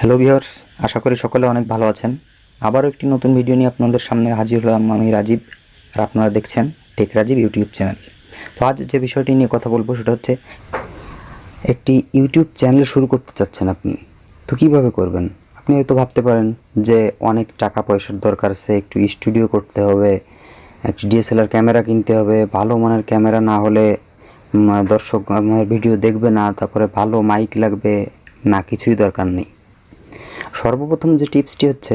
Hello viewers, আশা করি সকলে অনেক ভালো আছেন। আবারও একটি নতুন ভিডিও নিয়ে আপনাদের সামনে হাজির হলাম আমি রাজীব, আর আপনারা দেখছেন টেক রাজীব ইউটিউব চ্যানেল। তো আজ যে বিষয়টি নিয়ে কথা বলবো সেটা হচ্ছে একটি ইউটিউব চ্যানেল শুরু করতে চাচ্ছেন আপনি, তো কীভাবে করবেন। আপনি হয়তো ভাবতে পারেন যে অনেক টাকা পয়সার দরকার আছে, একটু স্টুডিও করতে হবে, একটি ডিএসএলআর ক্যামেরা কিনতে হবে, ভালো মানের ক্যামেরা না হলে দর্শক আমার ভিডিও দেখবে না, তারপরে ভালো মাইক লাগবে, না কিছুই দরকার নেই। সর্বপ্রথম যে টিপসটি হচ্ছে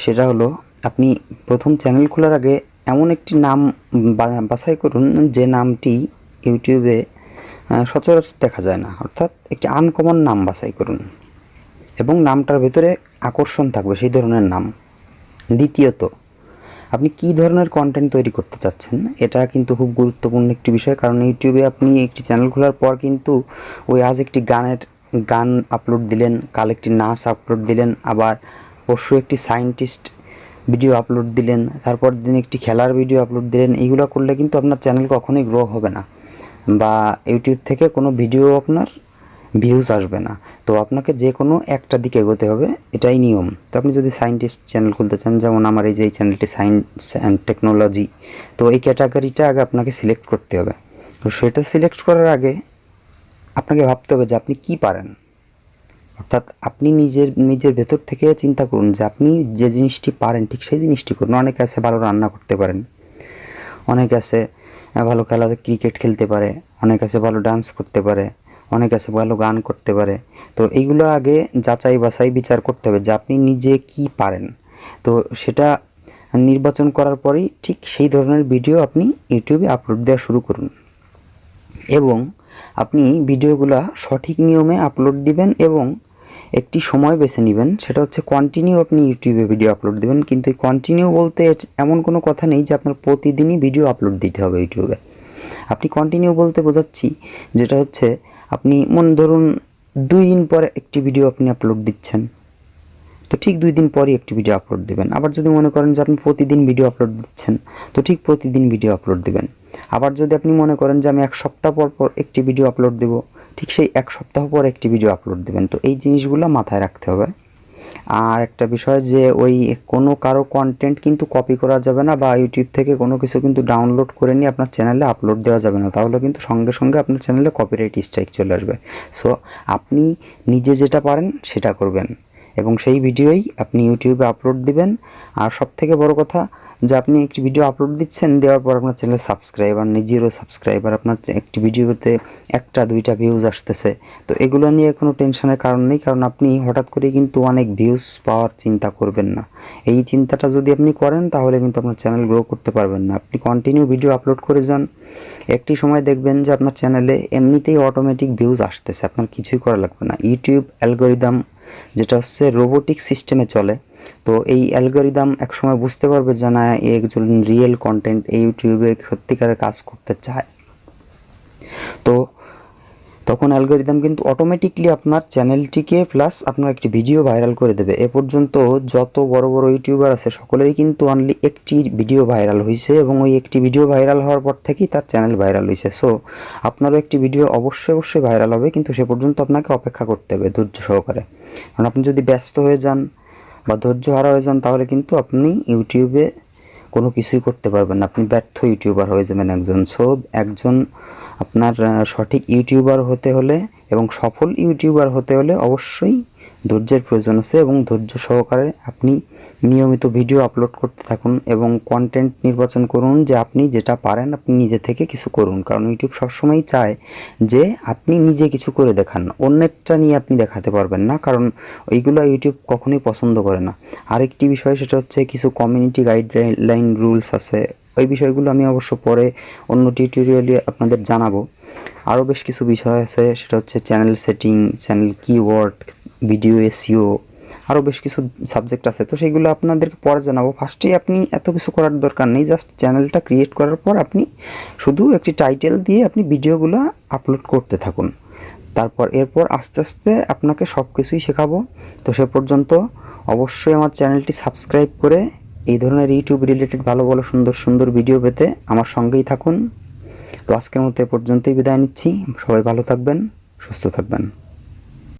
সেটা হলো আপনি প্রথম চ্যানেল খোলার আগে এমন একটি নাম বাছাই করুন যে নামটি ইউটিউবে সচরাচর দেখা যায় না, অর্থাৎ একটি আনকমন নাম বাছাই করুন এবং নামটার ভেতরে আকর্ষণ থাকবে সেই ধরনের নাম। দ্বিতীয়ত, আপনি কী ধরনের কন্টেন্ট তৈরি করতে চাচ্ছেন এটা কিন্তু খুব গুরুত্বপূর্ণ একটি বিষয়, কারণ ইউটিউবে আপনি একটি চ্যানেল খোলার পর কিন্তু ওই আজ একটি গান আপলোড দিলেন, কাল একটি নাচ আপলোড দিলেন, আবার পরশু একটি সায়েন্টিস্ট ভিডিও আপলোড দিলেন, তারপর দিন একটি খেলার ভিডিও আপলোড দিলেন। এইগুলো করলে কিন্তু আপনার চ্যানেল কখনোই গ্রো হবে না, বা ইউটিউব থেকে কোনো ভিডিও আপনার ভিউজ আসবে না। তো আপনাকে যে কোনো একটা দিকে এগোতে হবে, এটাই নিয়ম। তো আপনি যদি সায়েন্টিস্ট চ্যানেল খুলতে চান, যেমন আমার এই যে এই চ্যানেলটি সায়েন্স অ্যান্ড টেকনোলজি, তো এই ক্যাটাগরিটা আগে আপনাকে সিলেক্ট করতে হবে। তো সেটা সিলেক্ট করার আগে আপনাকে ভাবতে হবে যে আপনি কী পারেন, অর্থাৎ আপনি নিজের ভেতর থেকে চিন্তা করুন যে আপনি যে জিনিসটি পারেন ঠিক সেই জিনিসটি করুন। অনেকে আছে ভালো রান্না করতে পারেন, অনেক আছে ভালো ক্রিকেট খেলতে পারে, অনেক আছে ভালো ডান্স করতে পারে, অনেক আছে ভালো গান করতে পারে। তো এইগুলো আগে যাচাই বাছাই বিচার করতে হবে যে আপনি নিজে কি পারেন। তো সেটা নির্বাচন করার পরেই ঠিক সেই ধরনের ভিডিও আপনি ইউটিউবে আপলোড দেওয়া শুরু করুন, এবং আপনি ভিডিওগুলো সঠিক নিয়মে আপলোড দিবেন এবং একটি সময় বেছে নেবেন, সেটা হচ্ছে কন্টিনিউ আপনি ইউটিউবে ভিডিও আপলোড দেবেন। কিন্তু এই কন্টিনিউ বলতে এমন কোনো কথা নেই যে আপনার প্রতিদিনই ভিডিও আপলোড দিতে হবে ইউটিউবে। আপনি কন্টিনিউ বলতে বোঝাচ্ছি যেটা হচ্ছে আপনি ধরুন 2 দিন পরে একটি ভিডিও আপনি আপলোড দিচ্ছেন, তো ঠিক 2 দিন পরই একটি ভিডিও আপলোড দেবেন। আবার যদি মনে করেন যে আপনি প্রতিদিন ভিডিও আপলোড দিচ্ছেন, তো ঠিক প্রতিদিন ভিডিও আপলোড দেবেন। আবার যদি আপনি মনে করেন যে আমি 1 সপ্তাহ পর পর একটি ভিডিও আপলোড দেব, ঠিক সেই 1 সপ্তাহ পর একটি ভিডিও আপলোড দেবেন। তো এই জিনিসগুলো মাথায় রাখতে হবে। আর একটা বিষয় যে ওই কোনো কারো কন্টেন্ট কিন্তু কপি করা যাবে না, বা ইউটিউব থেকে কোনো কিছু কিন্তু ডাউনলোড করে নিয়ে আপনার চ্যানেলে আপলোড দেওয়া যাবে না, তাহলে কিন্তু সঙ্গে সঙ্গে আপনার চ্যানেলে কপিরাইট স্ট্রাইক চলে আসবে। সো আপনি নিজে যেটা পারেন সেটা করবেন এবং সেই ভিডিওই আপনি ইউটিউবে আপলোড দিবেন। আর সবথেকে বড় কথা যে আপনি একটি ভিডিও আপলোড দিচ্ছেন, দেওয়ার পর আপনার চ্যানেলে সাবস্ক্রাইবার নেই, 0 সাবস্ক্রাইবার, আপনার একটি ভিডিওতে 1-2টা ভিউজ আসতেছে। তো এগুলো নিয়ে কোনো টেনশনের কারণ নেই, কারণ আপনি হঠাৎ করে কিন্তু অনেক ভিউজ পাওয়ার চিন্তা করবেন না। এই চিন্তাটা যদি আপনি করেন তাহলে কিন্তু আপনার চ্যানেল গ্রো করতে পারবেন না। আপনি কন্টিনিউ ভিডিও আপলোড করে যান, একটি সময় দেখবেন যে আপনার চ্যানেলে এমনিতেই অটোমেটিক ভিউজ আসতেছে, আপনার কিছুই করা লাগবে না। ইউটিউব অ্যালগরিদম যেটা হচ্ছে রোবোটিক সিস্টেমে চলে, তো এই অ্যালগরিদম একসময় বুঝতে পারবে যে না, একজন রিয়েল কন্টেন্ট এই ইউটিউবে সত্যিকারের কাজ করতে চায়। তো তখন অ্যালগরিদম কিন্তু অটোমেটিকলি আপনার চ্যানেলটিকে প্লাস আপনার একটি ভিডিও ভাইরাল করে দেবে। এ পর্যন্ত যত বড় বড় ইউটিউবার আছে সকলেরই কিন্তু অনলি একটি ভিডিও ভাইরাল হয়েছে, এবং ওই একটি ভিডিও ভাইরাল হওয়ার পর থেকেই তার চ্যানেল ভাইরাল হয়েছে। সো আপনারও একটি ভিডিও অবশ্যই ভাইরাল হবে, কিন্তু সে পর্যন্ত আপনাকে অপেক্ষা করতে হবে ধৈর্য সহকারে। কারণ আপনি যদি ব্যস্ত হয়ে যান বা ধৈর্য হারা হয়ে যান তাহলে কিন্তু আপনি ইউটিউবে কোনো কিছুই করতে পারবেন না, আপনি ব্যর্থ ইউটিউবার হয়ে যাবেন একজন। সো একজন আপনার সঠিক ইউটিউবার হতে হলে এবং সফল ইউটিউবার হতে হলে অবশ্যই ধৈর্যের প্রয়োজন আছে, এবং ধৈর্য সহকারে আপনি নিয়মিত ভিডিও আপলোড করতে থাকুন এবং কন্টেন্ট নির্বাচন করুন যে আপনি যেটা পারেন আপনি নিজে থেকে কিছু করুন। কারণ ইউটিউব সবসময়ই চায় যে আপনি নিজে কিছু করে দেখান, অন্যেরটা নিয়ে আপনি দেখাতে পারবেন না, কারণ ওইগুলো ইউটিউব কখনোই পছন্দ করে না। আরেকটি বিষয় সেটা হচ্ছে কিছু কমিউনিটি গাইডলাইন রুলস আছে, ওই বিষয়গুলো আমি অবশ্য পরে অন্য টিউটোরিয়ালে আপনাদের জানাবো। আরও বেশ কিছু বিষয় আছে, সেটা হচ্ছে channel setting, channel keyword, video SEO, আরও বেশ কিছু সাবজেক্ট আছে। তো সেইগুলো আপনাদেরকে পরে জানাবো। ফার্স্টেই আপনি এত কিছু করার দরকার নেই, জাস্ট চ্যানেলটা ক্রিয়েট করার পর আপনি শুধু একটি টাইটেল দিয়ে আপনি ভিডিওগুলো আপলোড করতে থাকুন। এরপর আস্তে আস্তে আপনাকে সব কিছুই শেখাবো। তো সে পর্যন্ত অবশ্যই আমার চ্যানেলটি সাবস্ক্রাইব করে এই ধরনের ইউটিউব রিলেটেড ভালো সুন্দর ভিডিও পেতে আমার সঙ্গেই থাকুন। তো আজকের মতো এ পর্যন্তই বিদায় নিচ্ছি। সবাই ভালো থাকবেন, সুস্থ থাকবেন।